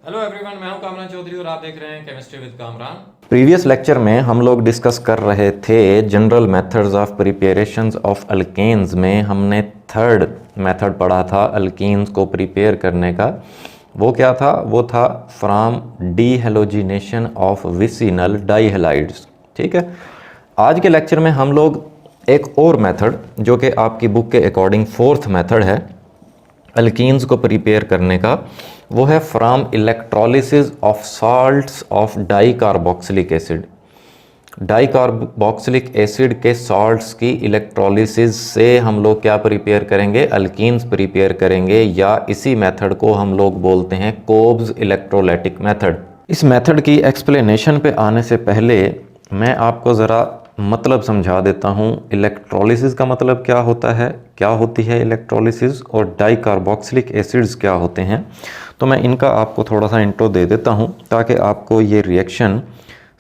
Hello everyone, मैं हूं कामरान चौधरी और आप देख रहे हैं chemistry with Kamran. Previous lecture में हम लोग डिस्कस कर रहे थे general methods of preparations of alkanes में हमने थर्ड मेथड पढ़ा था अल्कीन्स को प्रिपेयर करने का। वो क्या था? वो था फ्रॉम डीहेलोजिनेशन ऑफ विसिनल डाईहेलाइड्स। ठीक है। आज के लेक्चर में हम लोग एक और मेथड जो कि आपकी बुक के अकॉर्डिंग फोर्थ मेथड है अल्कीन्स को प्रिपेयर करने का, वो है from electrolysis of salts of di carboxylic acid. Di carboxylic acid के सॉल्ट्स की इलेक्ट्रोलिसिस से हम लोग क्या प्रिपेयर करेंगे? अल्कीन्स प्रिपेयर करेंगे, या इसी मेथड को हम लोग बोलते हैं कोब्स इलेक्ट्रोलाइटिक मेथड। इस मेथड की एक्सप्लेनेशन पे आने से पहले मैं आपको ज़रा मतलब समझा देता हूँ। इलेक्ट्रोलिसिस का मतलब क्या होता है, क्या होती है इलेक्ट्रोलिसिस, और डाई कार्बोक्सिलिक एसिड्स क्या होते हैं। तो मैं इनका आपको थोड़ा सा इंट्रो दे देता हूँ ताकि आपको ये रिएक्शन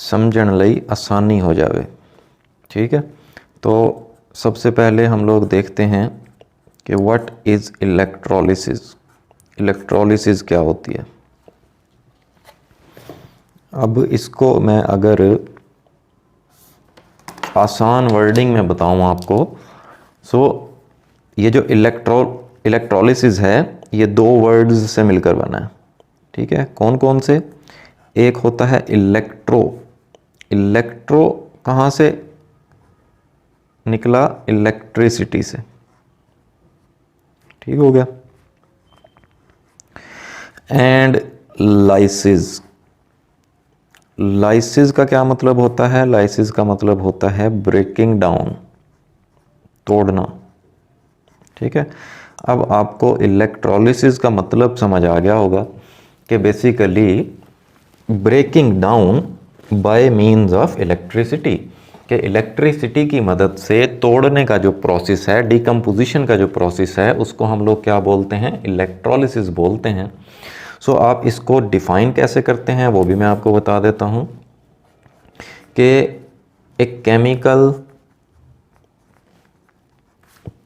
समझने लई आसानी हो जाए। ठीक है। तो सबसे पहले हम लोग देखते हैं कि व्हाट इज़ इलेक्ट्रोलिसिस। इलेक्ट्रोलिसिस क्या होती है। अब इसको मैं अगर आसान वर्डिंग में बताऊं आपको, सो ये जो इलेक्ट्रोलिसिस है ये दो वर्ड्स से मिलकर बना है। ठीक है। कौन कौन से? एक होता है इलेक्ट्रो। इलेक्ट्रो कहाँ से निकला? इलेक्ट्रिसिटी से। ठीक हो गया। And lysis. लाइसिस का क्या मतलब होता है? लाइसिस का मतलब होता है ब्रेकिंग डाउन, तोड़ना। ठीक है। अब आपको इलेक्ट्रोलिसिस का मतलब समझ आ गया होगा कि basically breaking down by means of electricity, कि इलेक्ट्रिसिटी की मदद से तोड़ने का जो प्रोसेस है, डिकम्पोजिशन का जो प्रोसेस है, उसको हम लोग क्या बोलते हैं? इलेक्ट्रोलिसिस बोलते हैं। सो आप इसको डिफाइन कैसे करते हैं वो भी मैं आपको बता देता हूँ कि एक केमिकल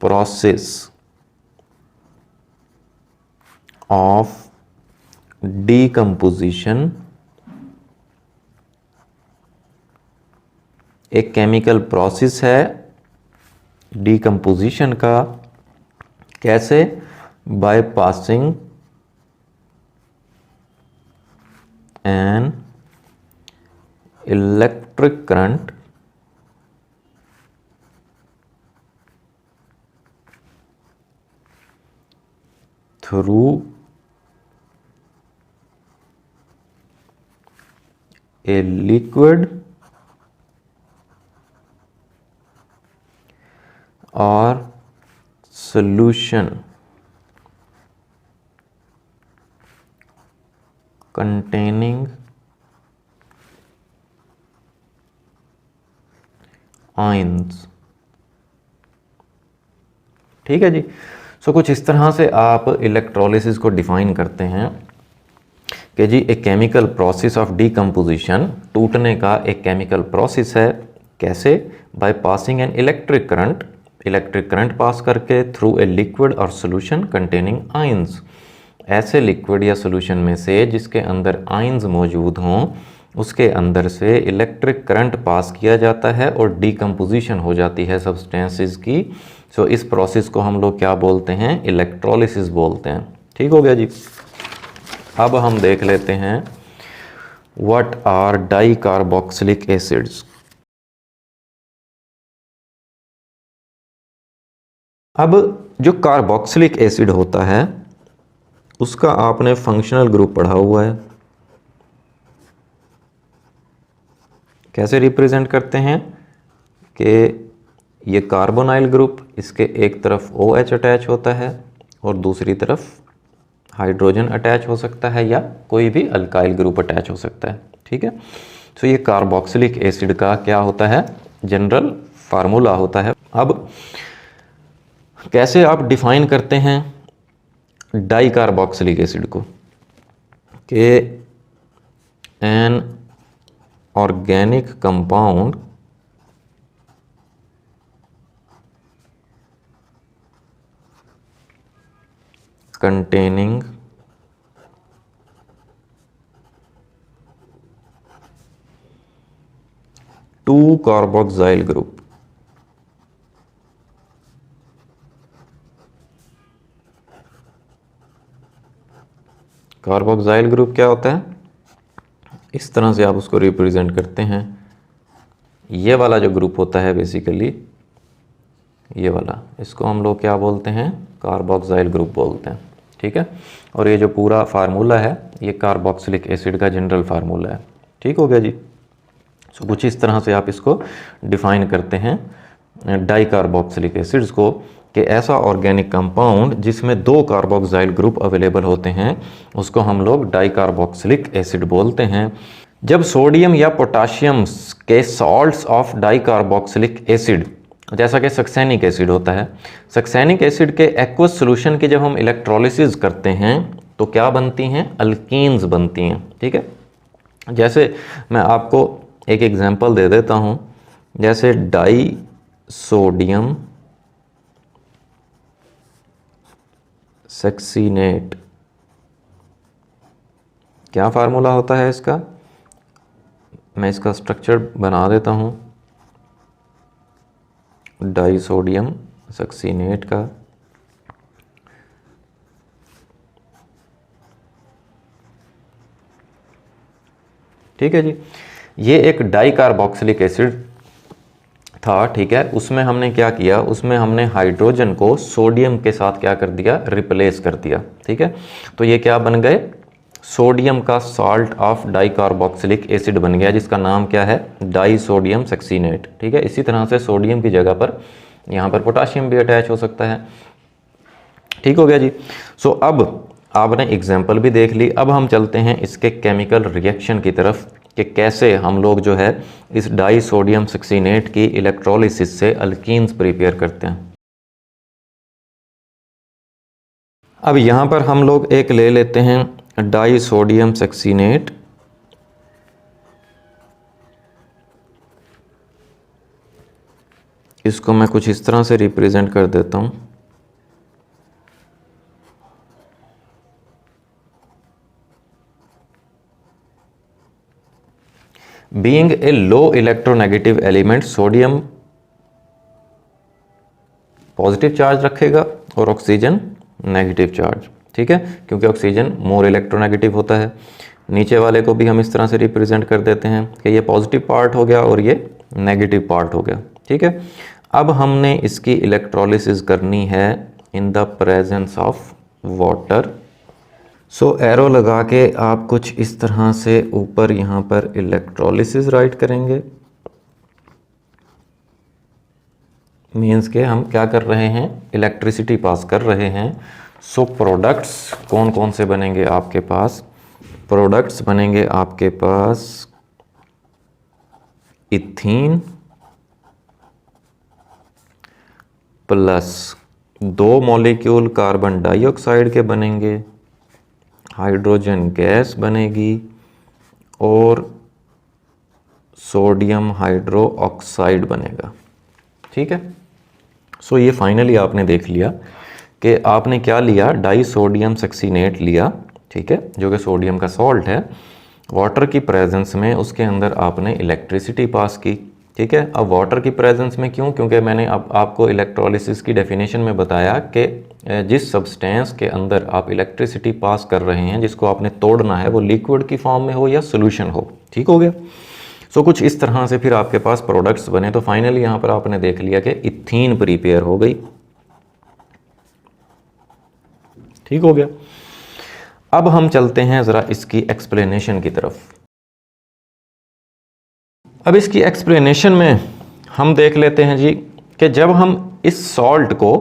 प्रोसेस ऑफ डिकम्पोजिशन, एक केमिकल प्रोसेस है डिकम्पोजिशन का। कैसे? By passing an electric current through a liquid और solution containing ions। ठीक है जी। सो कुछ इस तरह से आप इलेक्ट्रोलिसिस को डिफाइन करते हैं कि जी एक केमिकल प्रोसेस ऑफ डिकम्पोजिशन, टूटने का एक केमिकल प्रोसेस है। कैसे? By passing an electric current, electric current pass करके, थ्रू ए लिक्विड और सोल्यूशन कंटेनिंग आयंस, ऐसे लिक्विड या सोल्यूशन में से जिसके अंदर आयंस मौजूद हों, उसके अंदर से इलेक्ट्रिक करंट पास किया जाता है और डिकम्पोजिशन हो जाती है सब्सटेंसेस की। सो इस प्रोसेस को हम लोग क्या बोलते हैं? इलेक्ट्रोलिसिस बोलते हैं। ठीक हो गया जी। अब हम देख लेते हैं what are dicarboxylic acids. अब जो कार्बोक्सिलिक एसिड होता है उसका आपने फंक्शनल ग्रुप पढ़ा हुआ है। कैसे रिप्रेजेंट करते हैं कि ये कार्बोनाइल ग्रुप, इसके एक तरफ OH अटैच होता है और दूसरी तरफ हाइड्रोजन अटैच हो सकता है, या कोई भी अल्काइल ग्रुप अटैच हो सकता है। ठीक है। तो ये कार्बोक्सिलिक एसिड का क्या होता है? जनरल फार्मूला होता है। अब कैसे आप डिफाइन करते हैं डाई कार्बोक्सिलिक एसिड को? कि an organic compound containing 2 carboxyl group. Carboxyl group क्या होता है, इस तरह से आप उसको रिप्रेजेंट करते हैं। ये वाला जो ग्रुप होता है बेसिकली ये वाला, इसको हम लोग क्या बोलते हैं, कार्बोक्सिल ग्रुप बोलते हैं। ठीक है, और ये जो पूरा फार्मूला है ये कार्बोक्सिलिक एसिड का जनरल फार्मूला है। ठीक हो गया जी। सो कुछ इस तरह से आप इसको डिफाइन करते हैं डाई कार्बोक्सिलिक एसिड्स को, कि ऐसा ऑर्गेनिक कंपाउंड जिसमें 2 कार्बोक्सिल ग्रुप अवेलेबल होते हैं उसको हम लोग डाई कार्बोक्सिलिक एसिड बोलते हैं। जब सोडियम या पोटाशियम के salts of di carboxylic acid, जैसा कि सक्सेनिक एसिड होता है, सक्सेनिक एसिड के एक्वस सॉल्यूशन की जब हम इलेक्ट्रोलिसिस करते हैं तो क्या बनती हैं, अल्कीन्स बनती हैं। ठीक है, जैसे मैं आपको एक एग्जांपल दे देता हूँ, जैसे डाई सोडियम सक्सीनेट, क्या फार्मूला होता है इसका, मैं इसका स्ट्रक्चर बना देता हूँ डाई सोडियम सक्सीनेट का। ठीक है जी, ये एक डाई कार्बोक्सिलिक एसिड था। ठीक है, उसमें हमने क्या किया, उसमें हमने हाइड्रोजन को सोडियम के साथ क्या कर दिया, रिप्लेस कर दिया। ठीक है, तो ये क्या बन गए, सोडियम का salt of di carboxylic acid बन गया, जिसका नाम क्या है, डाई सोडियम सक्सीनेट। ठीक है, इसी तरह से सोडियम की जगह पर यहाँ पर पोटाशियम भी अटैच हो सकता है। ठीक हो गया जी। सो अब आपने एग्जाम्पल भी देख ली, अब हम चलते हैं इसके केमिकल रिएक्शन की तरफ, कि कैसे हम लोग जो है इस डाई सोडियम सक्सीनेट की इलेक्ट्रोलिसिस से अल्कीन्स प्रिपेयर करते हैं। अब यहाँ पर हम लोग एक ले लेते हैं डाई सोडियम सक्सीनेट, इसको मैं कुछ इस तरह से रिप्रेजेंट कर देता हूँ। Being a low electronegative element, sodium positive charge रखेगा और ऑक्सीजन नेगेटिव चार्ज। ठीक है, क्योंकि ऑक्सीजन मोर इलेक्ट्रोनेगेटिव होता है। नीचे वाले को भी हम इस तरह से रिप्रेजेंट कर देते हैं कि ये पॉजिटिव पार्ट हो गया और ये नेगेटिव पार्ट हो गया। ठीक है, अब हमने इसकी इलेक्ट्रोलिसिस करनी है in the presence of water. So arrow लगा के आप कुछ इस तरह से ऊपर यहाँ पर इलेक्ट्रोलिसिस राइट करेंगे, मीन्स के हम क्या कर रहे हैं, इलेक्ट्रिसिटी पास कर रहे हैं। सो प्रोडक्ट्स कौन कौन से बनेंगे आपके पास, प्रोडक्ट्स बनेंगे आपके पास ethene plus 2 molecule carbon dioxide के बनेंगे, हाइड्रोजन गैस बनेगी और सोडियम हाइड्रो ऑक्साइड बनेगा। ठीक है, सो ये फाइनली आपने देख लिया कि आपने क्या लिया, डाई सोडियम सक्सीनेट लिया। ठीक है, जो कि सोडियम का सॉल्ट है, वाटर की प्रेजेंस में उसके अंदर आपने इलेक्ट्रिसिटी पास की। ठीक है, अब वाटर की प्रेजेंस में क्यों, क्योंकि मैंने अब आपको इलेक्ट्रोलिसिस की डेफिनेशन में बताया कि जिस सब्सटेंस के अंदर आप इलेक्ट्रिसिटी पास कर रहे हैं, जिसको आपने तोड़ना है, वो लिक्विड की फॉर्म में हो या सोल्यूशन हो। ठीक हो गया। सो कुछ इस तरह से फिर आपके पास प्रोडक्ट्स बने। तो फाइनली यहाँ पर आपने देख लिया कि इथीन प्रिपेयर हो गई। ठीक हो गया। अब हम चलते हैं ज़रा इसकी एक्सप्लेनेशन की तरफ। अब इसकी एक्सप्लेनेशन में हम देख लेते हैं जी कि जब हम इस सॉल्ट को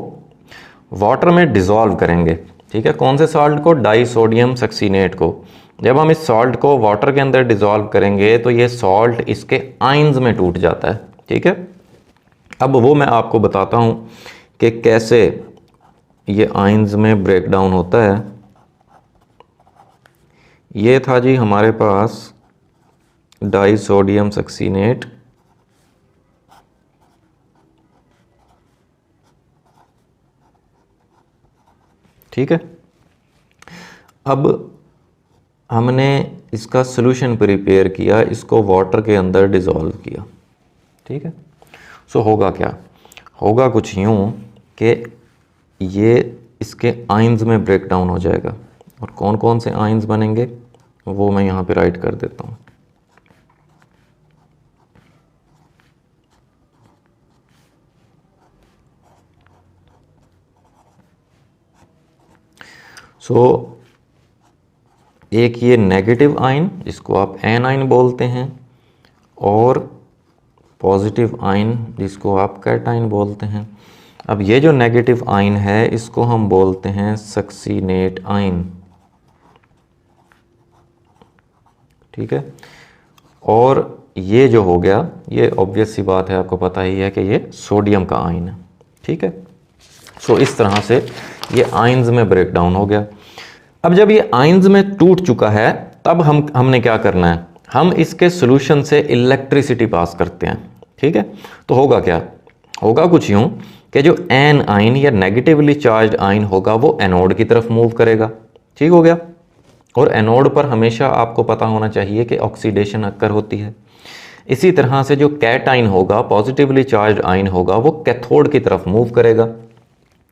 वाटर में डिज़ोल्व करेंगे, ठीक है, कौन से सॉल्ट को, डाई सोडियम सक्सीनेट को, जब हम इस सॉल्ट को वाटर के अंदर डिज़ोल्व करेंगे तो ये सॉल्ट इसके आयंस में टूट जाता है। ठीक है, अब वो मैं आपको बताता हूँ कि कैसे ये आयंस में ब्रेक डाउन होता है। ये था जी हमारे पास डाई सोडियम सक्सीनेट, ठीक है। अब हमने इसका सॉल्यूशन प्रिपेयर किया, इसको वाटर के अंदर डिज़ोल्व किया। ठीक है। सो होगा क्या, होगा कुछ यूँ कि ये इसके आइंस में ब्रेक डाउन हो जाएगा, और कौन कौन से आइंस बनेंगे वो मैं यहाँ पे राइट कर देता हूँ। सो एक ये नेगेटिव आयन जिसको आप एनाइन बोलते हैं, और पॉजिटिव आयन जिसको आप कैटाइन बोलते हैं। अब ये जो नेगेटिव आयन है इसको हम बोलते हैं सक्सीनेट आयन, ठीक है। और ये जो हो गया, ये ऑब्वियस सी बात है, आपको पता ही है कि ये सोडियम का आयन है, ठीक है। सो इस तरह से ये आयंस में ब्रेक डाउन हो गया। अब जब ये आयंस में टूट चुका है तब हमने क्या करना है, हम इसके सॉल्यूशन से इलेक्ट्रिसिटी पास करते हैं, ठीक है। तो होगा क्या, होगा कुछ यूँ कि जो एन आयन या नेगेटिवली चार्ज्ड आयन होगा वो एनोड की तरफ मूव करेगा, ठीक हो गया। और एनोड पर हमेशा आपको पता होना चाहिए कि ऑक्सीडेशन अक्कर होती है। इसी तरह से जो कैटाइन होगा, पॉजिटिवली चार्ज्ड आयन होगा, वो कैथोड की तरफ मूव करेगा,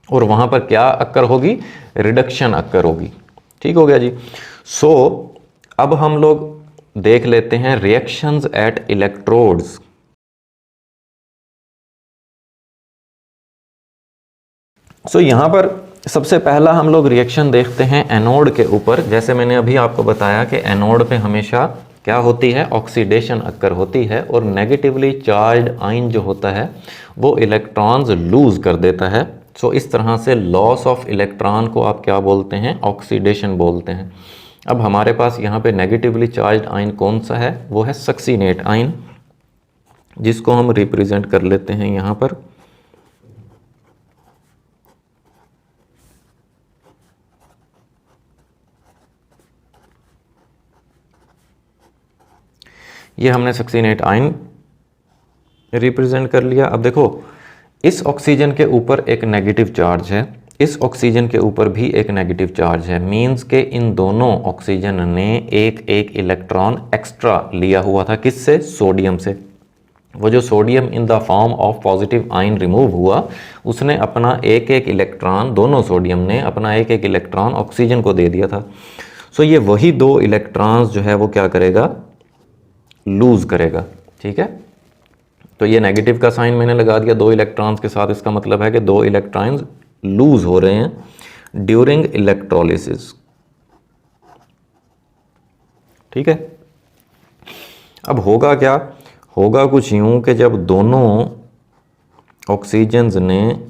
और वहाँ पर क्या अक्कर होगी, रिडक्शन अक्कर होगी, ठीक हो गया जी। सो अब हम लोग देख लेते हैं रिएक्शंस एट इलेक्ट्रोड्स। सो यहाँ पर सबसे पहला हम लोग रिएक्शन देखते हैं एनोड के ऊपर। जैसे मैंने अभी आपको बताया कि एनोड पे हमेशा क्या होती है, ऑक्सीडेशन अक्कर होती है, और नेगेटिवली चार्ज्ड आयन जो होता है वो इलेक्ट्रॉन्स लूज कर देता है। सो इस तरह से लॉस ऑफ इलेक्ट्रॉन को आप क्या बोलते हैं, ऑक्सीडेशन बोलते हैं। अब हमारे पास यहाँ पे नेगेटिवली चार्ज्ड आयन कौन सा है, वो है सक्सीनेट आयन, जिसको हम रिप्रेजेंट कर लेते हैं यहाँ पर। ये हमने सक्सीनेट आयन रिप्रेजेंट कर लिया। अब देखो, इस ऑक्सीजन के ऊपर एक नेगेटिव चार्ज है, इस ऑक्सीजन के ऊपर भी एक नेगेटिव चार्ज है, मींस के इन दोनों ऑक्सीजन ने एक एक इलेक्ट्रॉन एक्स्ट्रा लिया हुआ था। किससे, सोडियम से। वो जो sodium in the form of positive ion remove हुआ, उसने अपना एक एक इलेक्ट्रॉन, दोनों सोडियम ने अपना एक एक इलेक्ट्रॉन ऑक्सीजन को दे दिया था। सो ये वही दो इलेक्ट्रॉन्स जो है वो क्या करेगा, लूज करेगा, ठीक है। तो ये नेगेटिव का साइन मैंने लगा दिया दो इलेक्ट्रॉन्स के साथ, इसका मतलब है कि दो इलेक्ट्रॉन्स लूज हो रहे हैं ड्यूरिंग इलेक्ट्रोलिसिस, ठीक है। अब होगा क्या, होगा कुछ यूं कि जब दोनों ऑक्सीजन्स ने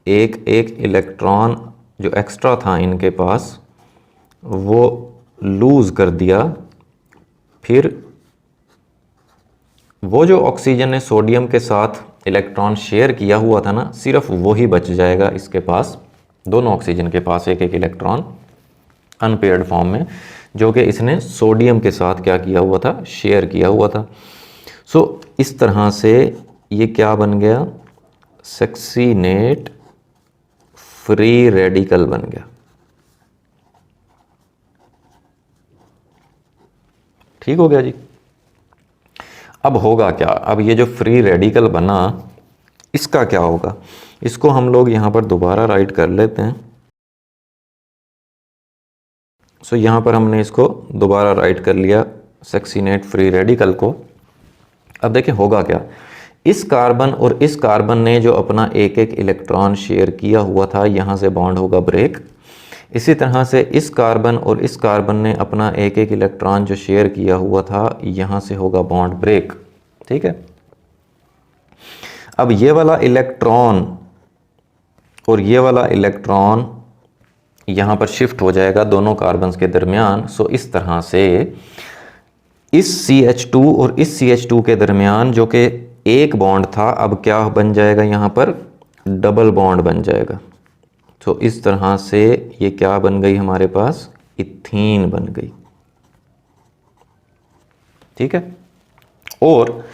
एक एक इलेक्ट्रॉन जो एक्स्ट्रा था इनके पास वो लूज कर दिया, फिर वो जो ऑक्सीजन ने सोडियम के साथ इलेक्ट्रॉन शेयर किया हुआ था ना, सिर्फ वो ही बच जाएगा इसके पास, दोनों ऑक्सीजन के पास एक एक इलेक्ट्रॉन अनपेयर्ड फॉर्म में, जो कि इसने सोडियम के साथ क्या किया हुआ था, शेयर किया हुआ था। सो इस तरह से ये क्या बन गया, सक्सीनेट फ्री रेडिकल बन गया, ठीक हो गया जी। अब होगा क्या, अब ये जो फ्री रेडिकल बना इसका क्या होगा, इसको हम लोग यहाँ पर दोबारा राइट कर लेते हैं। सो यहाँ पर हमने इसको दोबारा राइट कर लिया सक्सीनेट फ्री रेडिकल को। अब देखिए होगा क्या, इस कार्बन और इस कार्बन ने जो अपना एक एक इलेक्ट्रॉन शेयर किया हुआ था, यहाँ से बॉन्ड होगा ब्रेक। इसी तरह से इस कार्बन और इस कार्बन ने अपना एक एक इलेक्ट्रॉन जो शेयर किया हुआ था, यहाँ से होगा बॉन्ड ब्रेक, ठीक है। अब ये वाला इलेक्ट्रॉन और ये वाला इलेक्ट्रॉन यहाँ पर शिफ्ट हो जाएगा दोनों कार्बन्स के दरमियान। सो इस तरह से इस CH2 और इस CH2 के दरमियान जो कि एक बॉन्ड था, अब क्या बन जाएगा, यहाँ पर डबल बॉन्ड बन जाएगा। तो इस तरह से ये क्या बन गई हमारे पास, इथीन बन गई, ठीक है। और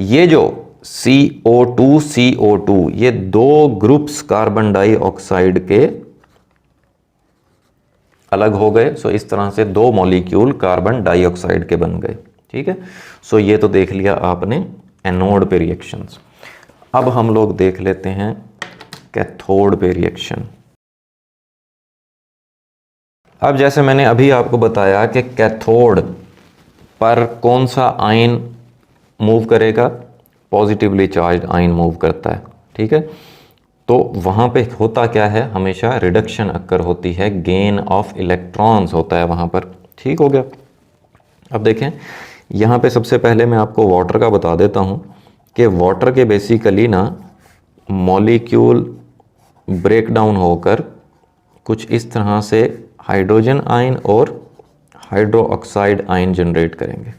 ये जो CO2 ये दो ग्रुप्स कार्बन डाइऑक्साइड के अलग हो गए। सो इस तरह से दो मॉलिक्यूल कार्बन डाइऑक्साइड के बन गए, ठीक है। सो ये तो देख लिया आपने एनोड पे रिएक्शंस। अब हम लोग देख लेते हैं कैथोड पे रिएक्शन। अब जैसे मैंने अभी आपको बताया कि कैथोड पर कौन सा आयन मूव करेगा, पॉजिटिवली चार्ज आयन मूव करता है, ठीक है। तो वहाँ पे होता क्या है, हमेशा रिडक्शन अक्कर होती है, गेन ऑफ इलेक्ट्रॉन्स होता है वहाँ पर, ठीक हो गया। अब देखें यहाँ पे सबसे पहले मैं आपको वाटर का बता देता हूँ कि वाटर के बेसिकली ना मॉलिक्यूल ब्रेक डाउन होकर कुछ इस तरह से हाइड्रोजन आयन और हाइड्रो ऑक्साइड आयन जनरेट करेंगे,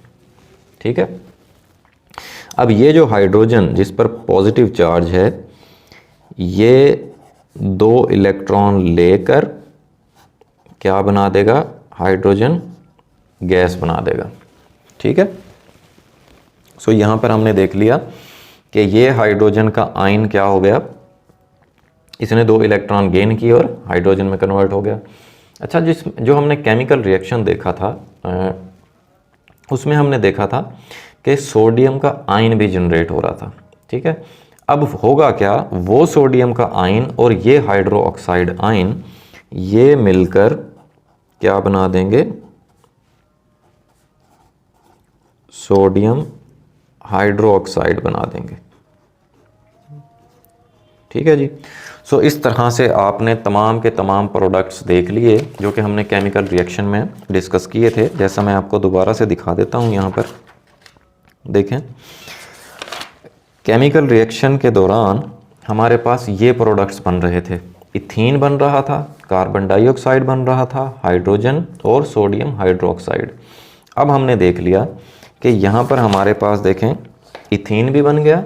ठीक है। अब ये जो हाइड्रोजन जिस पर पॉजिटिव चार्ज है, ये 2 इलेक्ट्रॉन लेकर क्या बना देगा, हाइड्रोजन गैस बना देगा, ठीक है। सो यहाँ पर हमने देख लिया कि ये हाइड्रोजन का आयन क्या हो गया, इसने 2 इलेक्ट्रॉन गेन किए और हाइड्रोजन में कन्वर्ट हो गया। अच्छा, जो हमने केमिकल रिएक्शन देखा था उसमें हमने देखा था कि सोडियम का आयन भी जनरेट हो रहा था, ठीक है। अब होगा क्या, वो सोडियम का आयन और ये हाइड्रो ऑक्साइड आयन ये मिलकर क्या बना देंगे, सोडियम हाइड्रो ऑक्साइड बना देंगे, ठीक है जी। सो इस तरह से आपने तमाम के तमाम प्रोडक्ट्स देख लिए जो कि हमने केमिकल रिएक्शन में डिस्कस किए थे। जैसा मैं आपको दोबारा से दिखा देता हूँ, यहाँ पर देखें, केमिकल रिएक्शन के दौरान हमारे पास ये प्रोडक्ट्स बन रहे थे, इथीन बन रहा था, कार्बन डाइऑक्साइड बन रहा था, हाइड्रोजन और सोडियम हाइड्रोक्साइड। अब हमने देख लिया कि यहाँ पर हमारे पास देखें इथीन भी बन गया,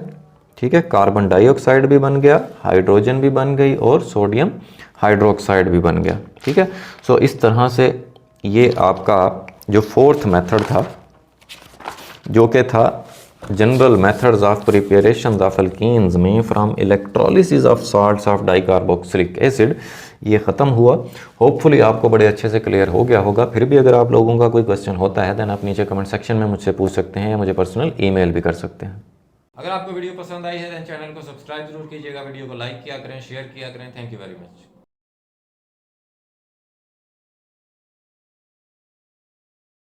ठीक है, कार्बन डाइऑक्साइड भी बन गया, हाइड्रोजन भी बन गई और सोडियम हाइड्रोक्साइड भी बन गया, ठीक है। सो इस तरह से ये आपका जो 4th मेथड था, जो कि था general methods of preparation of alkenes में from electrolysis of salts of dicarboxylic acid, ये ख़त्म हुआ। होपफुली आपको बड़े अच्छे से क्लियर हो गया होगा। फिर भी अगर आप लोगों का कोई क्वेश्चन होता है देन आप नीचे कमेंट सेक्शन में मुझसे पूछ सकते हैं या मुझे पर्सनल ईमेल भी कर सकते हैं। अगर आपको वीडियो पसंद आई है तो चैनल को सब्सक्राइब जरूर कीजिएगा, वीडियो को लाइक किया करें, शेयर किया करें। Thank you very much.